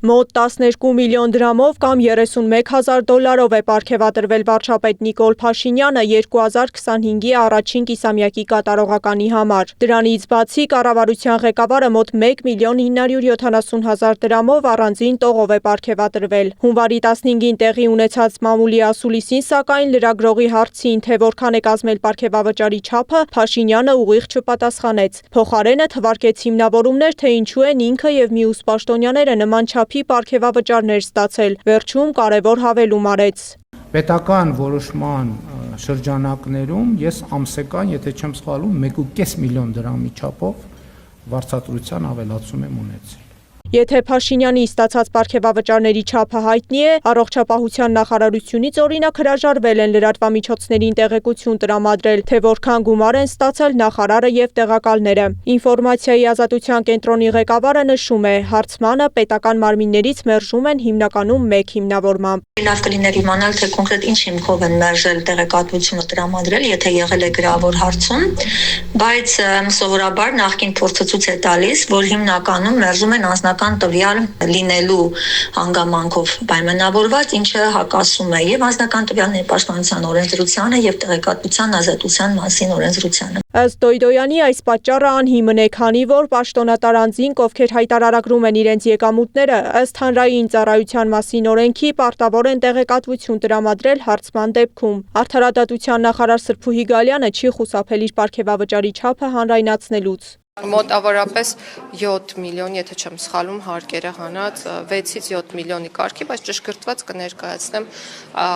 Մոտ 12 միլիոն դրամով կամ $31,000 է պարգևատրվել վարչապետ Նիկոլ Փաշինյանը 2025-ի առաջին կիսամյակի կատարողականի համար։ Դրանից բացի կառավարության ղեկավարը մոտ 1,970,000 դրամով առանձին տողով է պարգևատրվել։ Հունվարի 15-ին տեղի ունեցած մամուլի ասուլիսին սակայն լրագրողի հարցին, թե որքան է կազմել պարգևավճարի չափը, Փաշինյանը ուղիղ չպատասխանեց։ Փոխարենը թվարկեց հիմնավորումներ, թե ինչու են ինքը եւ մյուս պաշտոնյաները նման չափի պարգևավճարներ ստացել, վերջում կարևոր հավելում արեց։ Պետական որոշման շրջանակներում ես ամսական, եթե չեմ սխալվում, 1,5 միլիոն դրամի չափով վարձատրության ավելացում եմ ունեցել։ Եթե Փաշինյանի ստացած պարգևավճարների չափը հայտնի է, առողջապահության նախարարությունից օրինակ հրաժարվել են լրատվամիջոցներին տեղեկություն տրամադրել, թե որքան գումար են ստացել նախարարը եւ տեղակալները։ Ինֆորմացիայի ազատության կենտրոնի ղեկավարը նշում է, հարցմանը պետական մարմիններից մերժում են հիմնականում մեկ հիմնավորմամբ։ Լավ կլիներ իմանալ, թե կոնկրետ ինչ հիմքով են մերժել տեղեկատվությունը տրամադրել, եթե եղել է գրավոր հարցում, բայց սովորաբար նախկին փորձը ցույց է տալիս, որ հիմնականում մերժում են անձնական տվյալ լինելու հանգամանքով պայմանավորված, ինչը հակասում է եւ անձնական տվյալների պաշտպանության օրենսդրությանը եւ տեղեկատվության ազատության մասին օրենսդրությանը։ Ըստ Դոյդոյանի այս պատճառը անհիմն է, քանի որ պաշտոնատար անձինք, ովքեր հայտարարագրում են իրենց եկամուտները, ըստ հանրային ծառայության մասին օրենքի պարտավոր են տեղեկատվություն տրամադրել հարցման դեպքում։ Արդարադատության նախարար Սրփուհի Գալյանը չի խուսափել իր պարգևավճարի չափը հանրայնացնելուց։ Մոտավորապես 7 միլիոն, եթե չեմ սխալվում, հարկերը հանած 6-ից 7 միլիոնի կարգի, բայց ճշգրտված կներկայացնեմ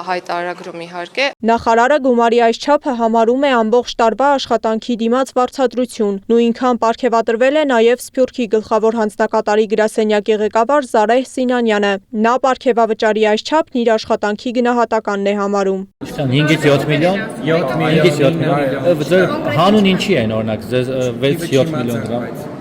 հայտարարագրում իհարկե։ Նախարարը գումարի այս չափը համարում է ամբողջ տարվա աշխատանքի դիմաց վարձատրություն։ Նույնքան պարգևատրվել է նաև Սփյուռքի գլխավոր հանձնակատարի գրասենյակի ղեկավար Զարեհ Սինանյանը։ Նա պարգևավճարի այս չափն իր աշխատանքի գնահատականն է համարում։ 5-ից 7 միլիոն, 5-ից 7 միլիոն։ Հանուն ինչի են օրինակ 6-7 միլիոն դրամ։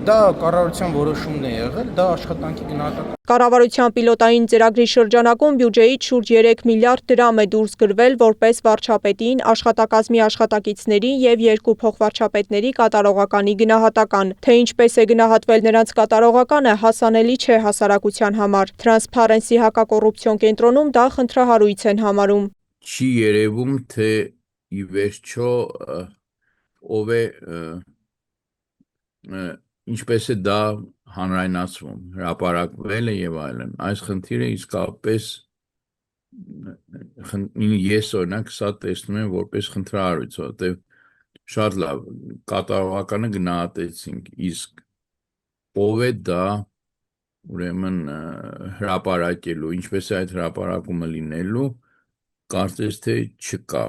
Դա կառավարության որոշումն է եղել, դա աշխատանքի գնահատական։ Կառավարության պիլոտային ծրագրի շրջանակում բյուջեից շուրջ 3 միլիարդ դրամ է դուրս գրվել որպես վարչապետին, աշխատակազմի աշխատակիցներին եւ 2 փոխվարչապետների կատարողականի գնահատական։ Թե ինչպես է գնահատվել նրանց կատարողականը, հասանելի չէ հասարակության համար։ Transparency հակակոռուպցիոն կենտրոնում դա խնդրահարույց են համարում։ Չի երևում, թե ի վերջո ով է ինչպես է դա հանրայնացվում, հրապարակվել է եւ այլն։ Այս խնդիրը իսկապես ես օրինակ սա տեսնում եմ որպես խնդրահարույց, որտեղ շատ լավ կատարողականը գնահատեցինք, իսկ ով է դա ուրեմն հրապարակելու, ինչպես է այդ հրապարակումը լինելու, կարծես թե չկա։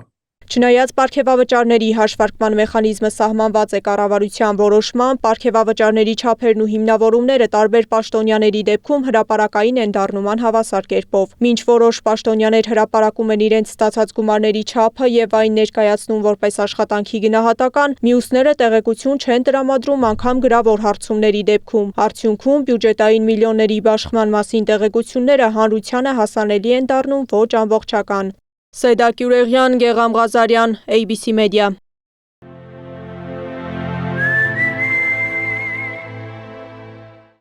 Չնայած պարգևավճարների հաշվարկման մեխանիզմը սահմանված է կառավարության որոշմամբ, պարգևավճարների չափերն ու հիմնավորումները տարբեր պաշտոնյաների դեպքում հրապարակային են դառնում անհավասար կերպով։ Մինչ որոշ պաշտոնյաներ հրապարակում են իրենց ստացած գումարների չափը եւ այն ներկայացնում որպես աշխատանքի գնահատական, մյուսները տեղեկություն չեն տրամադրում անգամ գրավոր հարցումների դեպքում։ Արդյունքում բյուջետային միլիոնների իշխման մասին տեղեկությունները հանրությանը հասանելի են դառնում ոչ ամբողջական։ Սեդա Կյուրեղյան, Գեղամ Ղազարյան, ABC Media։